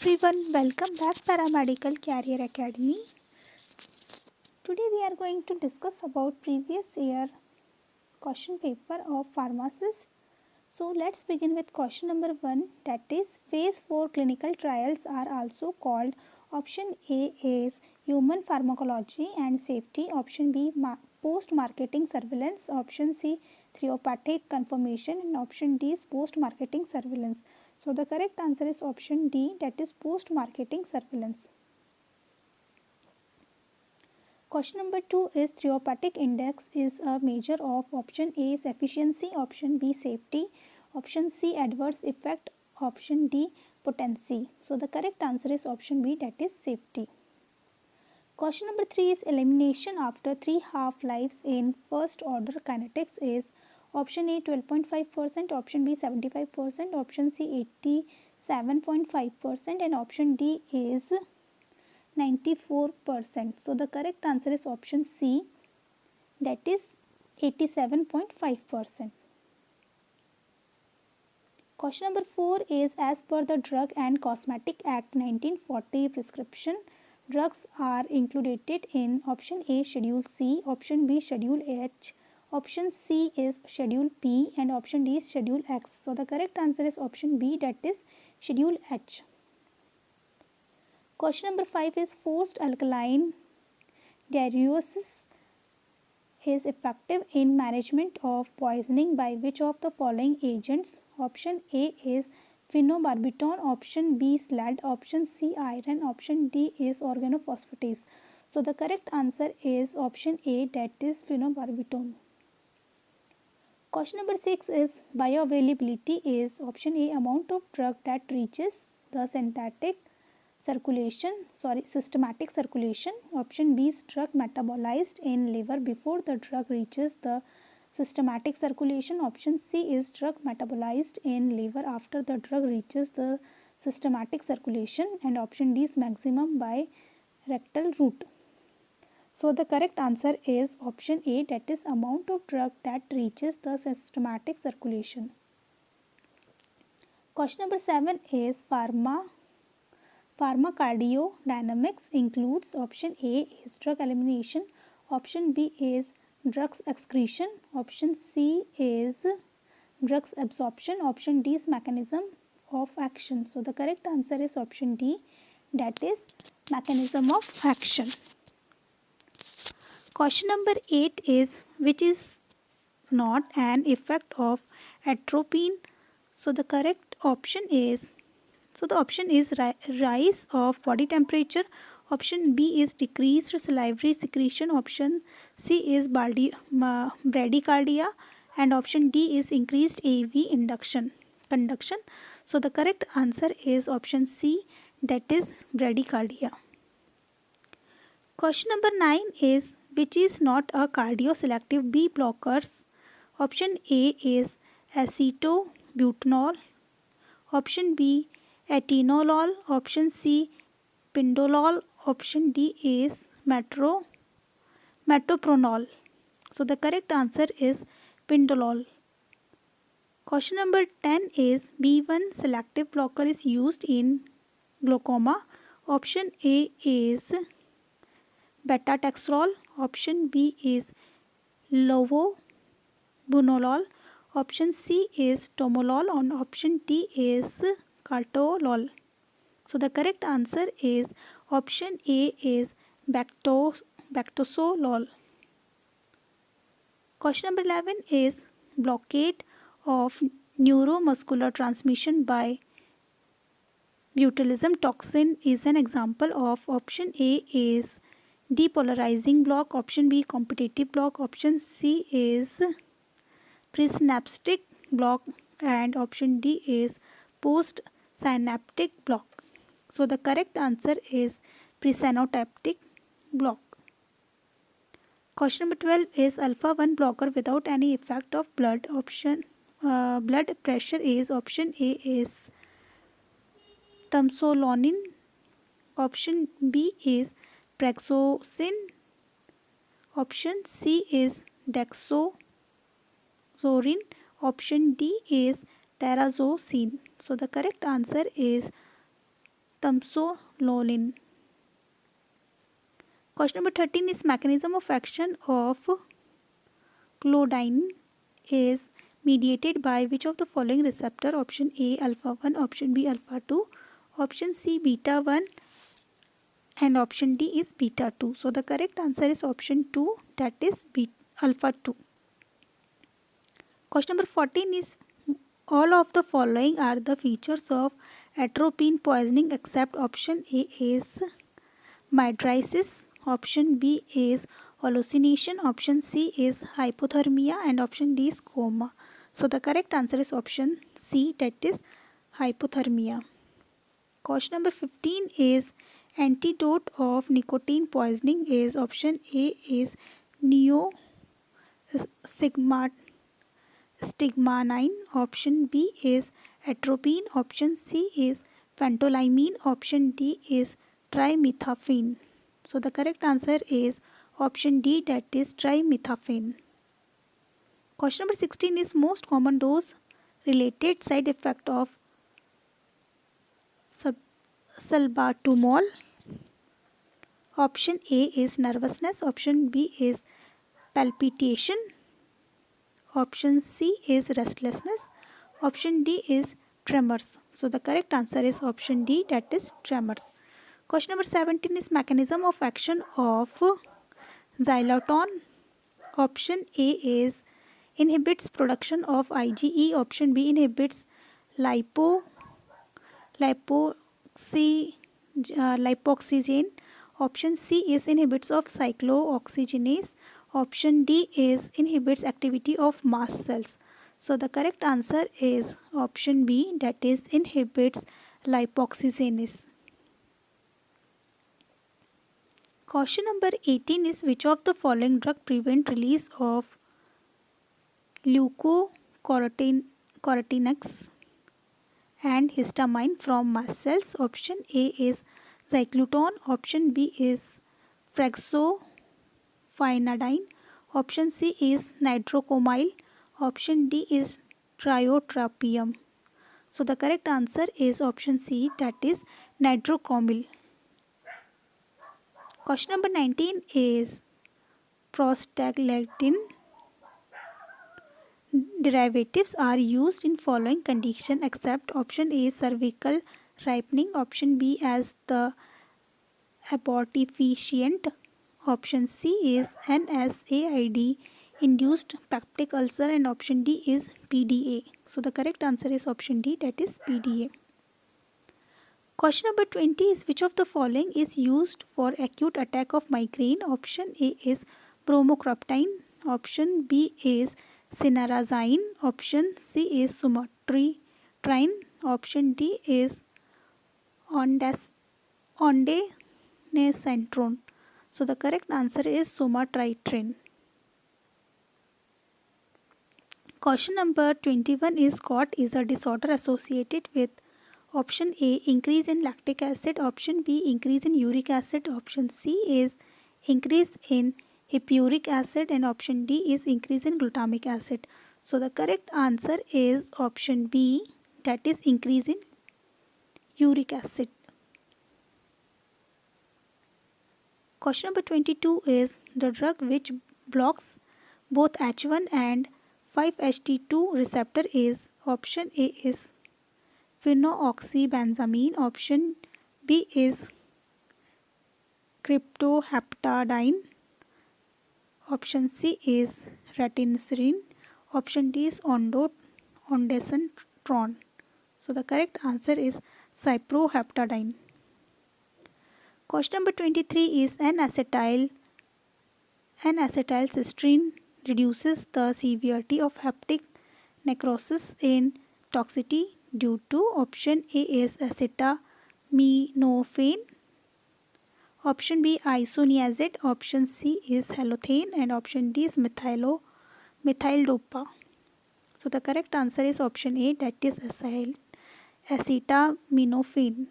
everyone, welcome back Paramedical Career Academy. Today we are going to discuss about previous year question paper of pharmacist. So let's begin with question number 1, that is phase 4 clinical trials are also called. Option A is human pharmacology and safety, option B post marketing surveillance, option C therapeutic confirmation, and option D is post marketing surveillance. So the correct answer is option D, that is post marketing surveillance. Question number 2 is therapeutic index is a measure of option A is efficiency, option B safety, option C adverse effect, option D potency. So the correct answer is option B, that is safety. Question number 3 is elimination after 3 half-lives in first order kinetics is option A 12.5%, option B 75%, option C 87.5%, and option D is 94%. So the correct answer is option C, that is 87.5%. Question number 4 is as per the Drug and Cosmetic Act 1940 prescription drugs are included in option A Schedule C, option B Schedule H, option C is Schedule P, and option D is Schedule X. So the correct answer is option B, that is Schedule H. Question number 5 is forced alkaline diuresis is effective in management of poisoning by which of the following agents? Option A is phenobarbital, option B is lead, option C iron, option D is organophosphatase. So the correct answer is option A, that is phenobarbital. Question number 6 is bioavailability is option A amount of drug that reaches the systematic circulation, option B is drug metabolized in liver before the drug reaches the systematic circulation, option C is drug metabolized in liver after the drug reaches the systematic circulation, and option D is maximum by rectal route. So the correct answer is option A, that is amount of drug that reaches the systematic circulation. Question number 7 is pharmacodynamics includes option A is drug elimination, option B is drugs excretion, option C is drugs absorption, option D is mechanism of action. So the correct answer is option D, that is mechanism of action. Question number 8 is which is not an effect of atropine. So the correct option is rise of body temperature, option B is decreased salivary secretion, option C is bradycardia, and option D is increased AV conduction. So the correct answer is option C, that is bradycardia. Question number 9 is which is not a cardioselective B blockers. Option A is acetobutanol, option B atenolol, option C pindolol, option D is metoprolol. So the correct answer is pindolol. Question number 10 is B1 selective blocker is used in glaucoma. Option A is beta-taxol, option B is lovobunolol, option C is tomolol, and option D is cartolol. So the correct answer is option A is bactosolol. Question number 11 is blockade of neuromuscular transmission by botulism toxin is an example of. Option A is depolarizing block, option B competitive block, option C is presynaptic block, and option D is postsynaptic block. So the correct answer is presynaptic block. Question number 12 is alpha 1 blocker without any effect of blood pressure is option A is tamsulosin, option B is prazosin, option C is dexazorin, option D is terazosin. So the correct answer is tamsulosin. Question number 13 is mechanism of action of clodine is mediated by which of the following receptor? Option A alpha 1, option B alpha 2, option C beta 1 and option D is beta 2. So the correct answer is option 2, that is alpha 2. Question number 14 is all of the following are the features of atropine poisoning except option A is mydriasis, option B is hallucination, option C is hypothermia and option D is coma. So the correct answer is option C, that is hypothermia. Question number 15 is antidote of nicotine poisoning is option A is stigmanine, option B is atropine, option C is phentolamine, option D is trimethoprim. So the correct answer is option D, that is trimethoprim. Question number 16 is most common dose related side effect of salbutamol. Option A is nervousness, option B is palpitation, option C is restlessness, option D is tremors. So the correct answer is option D, that is tremors. Question number 17 is mechanism of action of xylitol. Option A is inhibits production of IgE, option B inhibits lipoxygen, option C is inhibits of cyclooxygenase, option D is inhibits activity of mast cells. So the correct answer is option B, that is inhibits lipoxygenase. Question number 18 is which of the following drug prevent release of leukocorticoids and histamine from mast cells? Option A is zyklutone, option B is frexofenadine, option C is nitrocomyl, option D is tiotropium. So the correct answer is option C, that is nitrocomyl. Question number 19 is prostaglandin derivatives are used in following condition except option A cervical ripening, option B as the abortifacient, option C is NSAID induced peptic ulcer and option D is PDA. So the correct answer is option D, that is PDA. Question number 20 is which of the following is used for acute attack of migraine? Option A is bromocriptine, option B is cinnarizine, option C is sumatriptan, option D is ondansetron. So the correct answer is sumatriptan. Question number 21 is GOT is a disorder associated with option A increase in lactic acid, option B increase in uric acid, option C is increase in hippuric acid and option D is increase in glutamic acid. So the correct answer is option B, that is increase in uric acid. Question number 22 is the drug which blocks both H1 and 5-HT2 receptor is option A is phenoxybenzamine, option B is cryptoheptadine, option C is retinosine, option D is ondansetron. So the correct answer is cyproheptadine. Question number 23 is N-acetylcysteine reduces the severity of hepatic necrosis in toxicity due to option A is acetaminophen, option B isoniazid, option C is halothane and option D is methyl-dopa. So the correct answer is option A, that is acetaminophen.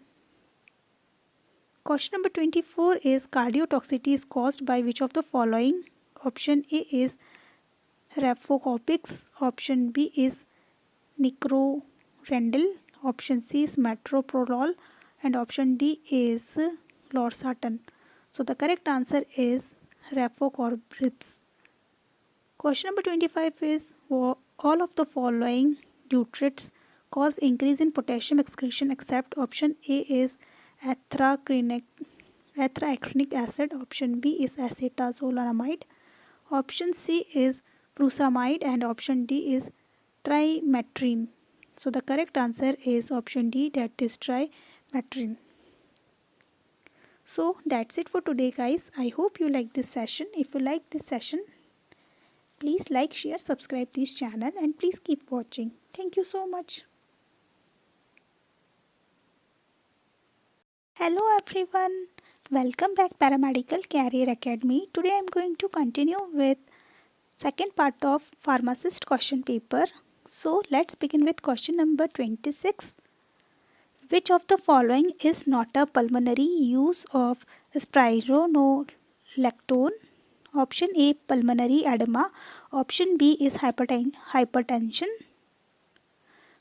Question number 24 is cardiotoxicity is caused by which of the following? Option A is Rhaphocopix, option B is Nicorandil, option C is metoprolol and option D is losartan. So the correct answer is Rafocorbris. Question number 25 is all of the following nutrients cause increase in potassium excretion except option A is atherogenic acid, option B is acetazolamide, option C is furosemide, and option D is trimethoprim. So the correct answer is option D, that is trimethoprim. So that's it for today guys. I hope you like this session. If you like this session, please like, share, subscribe this channel and please keep watching. Thank you so much. Hello everyone. Welcome back Paramedical Career Academy. Today I am going to continue with second part of pharmacist question paper. So let's begin with question number 26. Which of the following is not a pulmonary use of spironolactone? Option A, pulmonary edema. Option B is hypertension.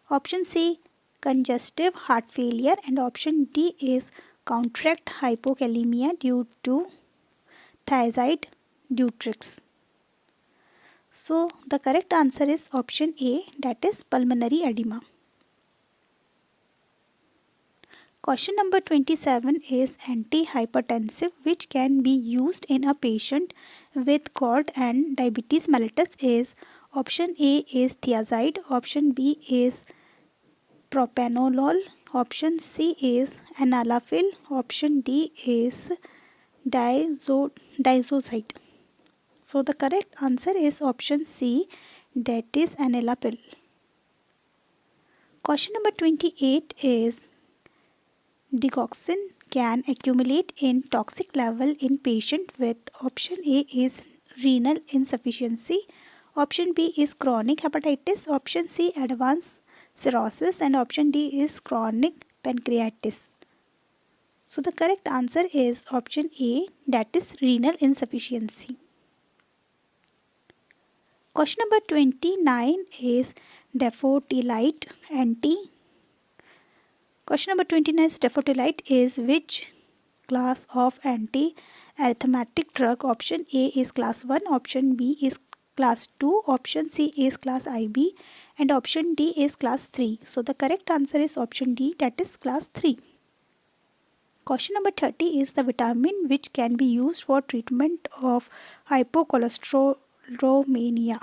Option C, congestive heart failure. And option D is contract hypokalemia due to thiazide diuretics. So the correct answer is option A, that is pulmonary edema. Question number 27 is antihypertensive which can be used in a patient with GERD and diabetes mellitus is option A is thiazide, option B is propranolol, option C is enalapril, option D is diazoside. So the correct answer is option C, that is enalapril. Question number 28 is digoxin can accumulate in toxic level in patient with option A is renal insufficiency, option B is chronic hepatitis, option C advanced cirrhosis, and option D is chronic pancreatitis. So the correct answer is option A, that is renal insufficiency. Question number 29 is dafotilide Question number 29 is dafotilide is which class of anti-arrhythmic drug? Option A is class 1, option B is class 2, option C is class IB, and option D is class 3. So the correct answer is option D, that is class 3. Question number 30 is the vitamin which can be used for treatment of hypocholesterolemia.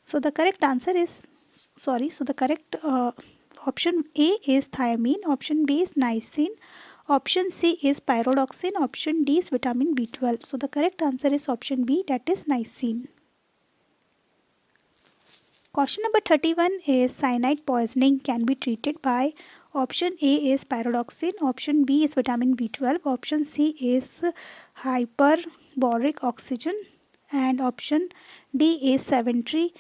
So the correct answer is, option A is thiamine, option B is niacin, option C is pyridoxine, option D is vitamin B12. So the correct answer is option B, that is niacin. Question number 31 is cyanide poisoning can be treated by option A is pyridoxine, option B is vitamin B12, option C is hyperbaric oxygen, and option D is 70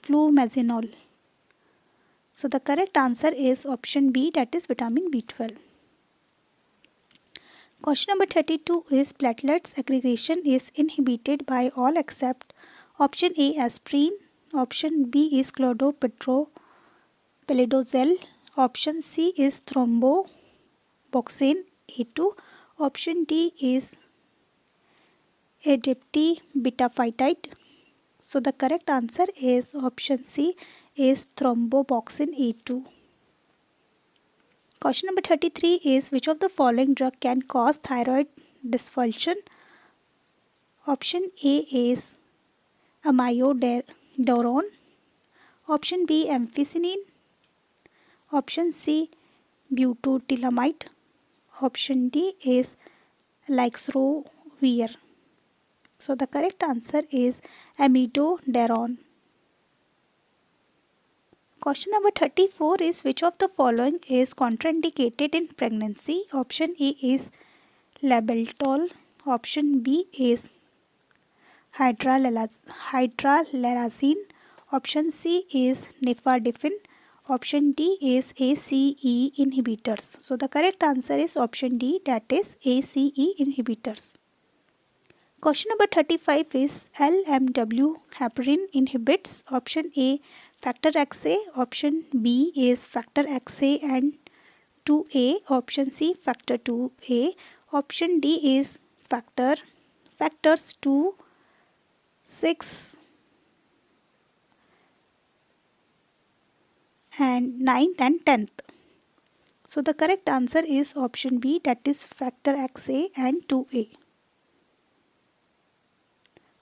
flumazenol. So the correct answer is option B, that is vitamin B12. Question number 32 is platelets aggregation is inhibited by all except option A aspirin, option B is clopidogrel, option C is thromboxane A2, option D is adiptibutafetide. So the correct answer is option C is thromboxane A2. Question number 33 is which of the following drug can cause thyroid dysfunction? Option A is amiodarone, option B ampicillin, option C butyrylamide, option D is lixirovir. So the correct answer is amiodarone. Question number 34 is which of the following is contraindicated in pregnancy? Option A is labetalol, option B is hydralazine, option C is nifedipine, option D is ACE inhibitors. So the correct answer is option D, that is ACE inhibitors. Question number 35 is LMW heparin inhibits option A factor XA, option B is factor XA and 2A, option C factor 2A, option D is factors 2, 6 and 9th and 10th. So the correct answer is option B, that is factor XA and 2A.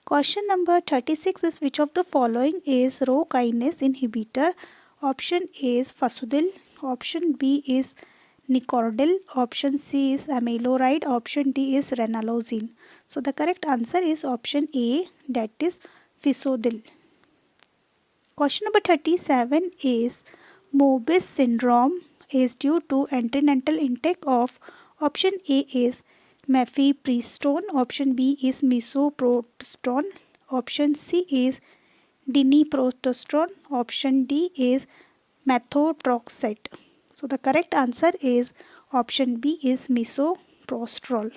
Question number 36 is which of the following is Rho kinase inhibitor? Option A is Fasudil, option B is Nicordil, option C is amiloride, option D is Ranolazine. So the correct answer is option A, that is Fasudil. Question number 37 is Moebius syndrome is due to antenatal intake of option A is mifepristone, option B is misoprostol, option C is diniprostone, option D is methotrexate. So the correct answer is option B is misoprostol.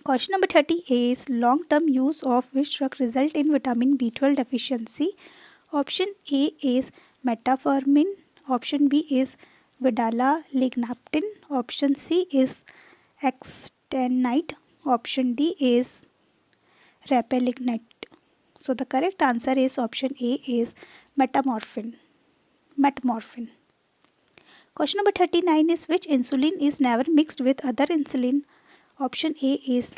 Question number 30 is long-term use of which drug result in vitamin B12 deficiency? Option A is metformin, option B is vidaloglictin, option C is extenite, option D is repelignite. So the correct answer is option A is metformin. Question number 39 is which insulin is never mixed with other insulin? Option A is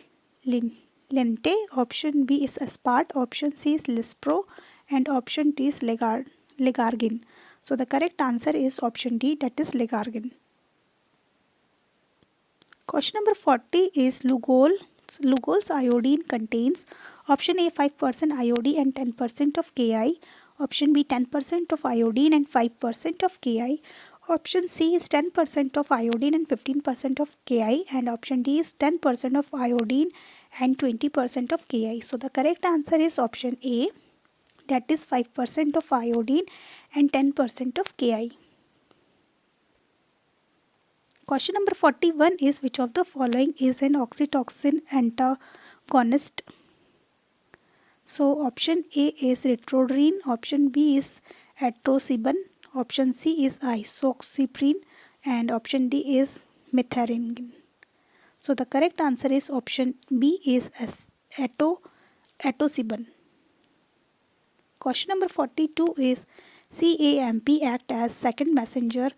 Lente, option B is Aspart, option C is Lispro and option D is Ligargin. So the correct answer is option D, that is Ligargin. Question number 40 is Lugol. Lugol's iodine contains option A 5% iodine and 10% of Ki, option B 10% of iodine and 5% of Ki, option C is 10% of iodine and 15% of Ki, and option D is 10% of iodine and 20% of Ki. So the correct answer is option A, that is 5% of iodine and 10% of Ki. Question number 41 is which of the following is an oxytocin antagonist? So option A is ritrodrine, option B is atrociban, option C is isoxaprine and option D is methadone. So the correct answer is option B is atrociban. Question number 42 is CAMP act as second messenger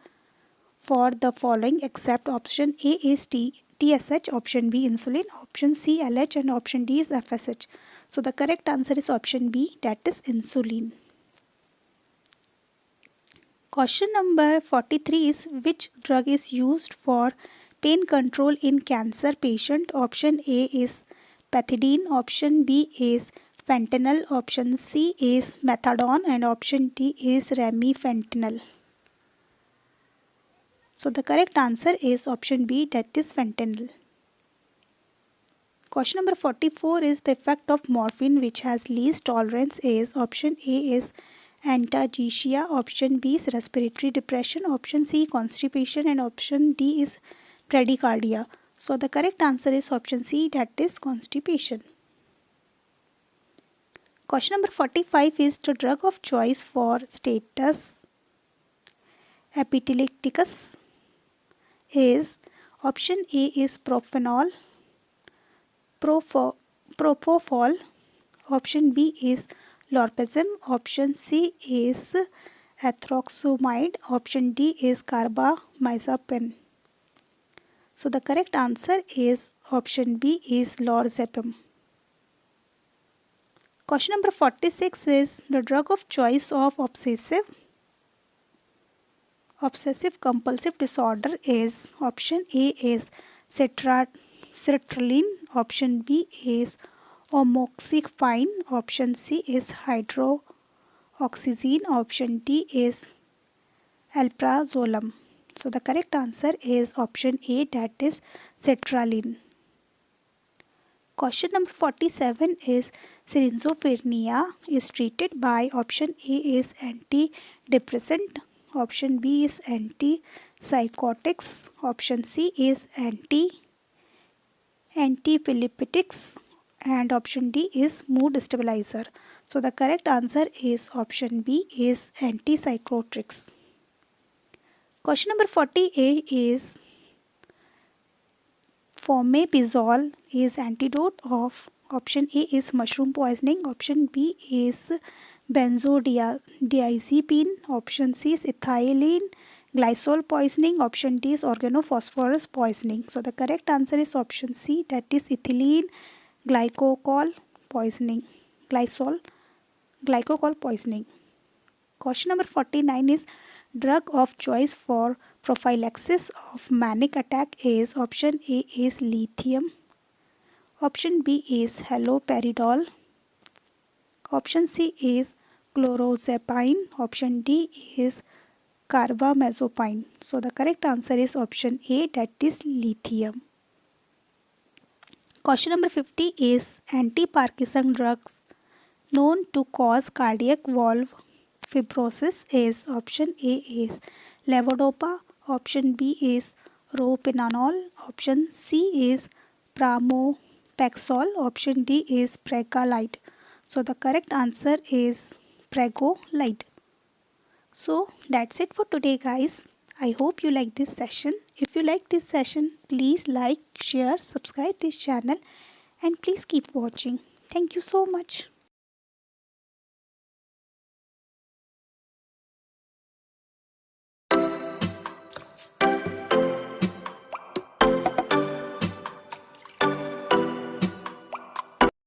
for the following except option A is TSH, option B insulin, option C LH and option D is FSH. So the correct answer is option B, that is insulin. Question number 43 is which drug is used for pain control in cancer patient? Option A is pethidine, option B is fentanyl, option C is methadone and option D is remifentanil. So the correct answer is option B, that is fentanyl. Question number 44 is the effect of morphine which has least tolerance is option A is analgesia, option B is respiratory depression, option C constipation and option D is bradycardia. So the correct answer is option C, that is constipation. Question number 45 is the drug of choice for status epilepticus is option A is propofol, option B is lorpazim, option C is ethoxamide, option D is carbamazepine. So the correct answer is option B is lorazepam. Question number 46 is the drug of choice of obsessive compulsive disorder is option A is sertraline, option B is amoxicillin, option C is hydroxyzine, option D is alprazolam. So the correct answer is option A, that is sertraline. Question number 47 is schizophrenia is treated by option A is antidepressant, option B is antipsychotics, option C is antiepileptics and option D is mood stabilizer. So the correct answer is option B is antipsychotics. Question number 48 is Fomepizole is antidote of option A is mushroom poisoning, option B is benzodiazepine, option C is ethylene glycol poisoning, option D is organophosphorus poisoning. So the correct answer is option C, that is ethylene glycol poisoning. Glycol poisoning. Question number 49 is drug of choice for prophylaxis of manic attack is option A is lithium, option B is haloperidol, option C is chlorozepine, option D is carbamazepine. So the correct answer is option A, that is lithium. Question number 50 is anti-Parkinson drugs known to cause cardiac valve fibrosis is option A is levodopa, option B is roperidol, option C is pramipexole, option D is pregolide. So the correct answer is pregolide. So that's it for today, guys. I hope you like this session. If you like this session, please like, share, subscribe this channel, and please keep watching. Thank you so much.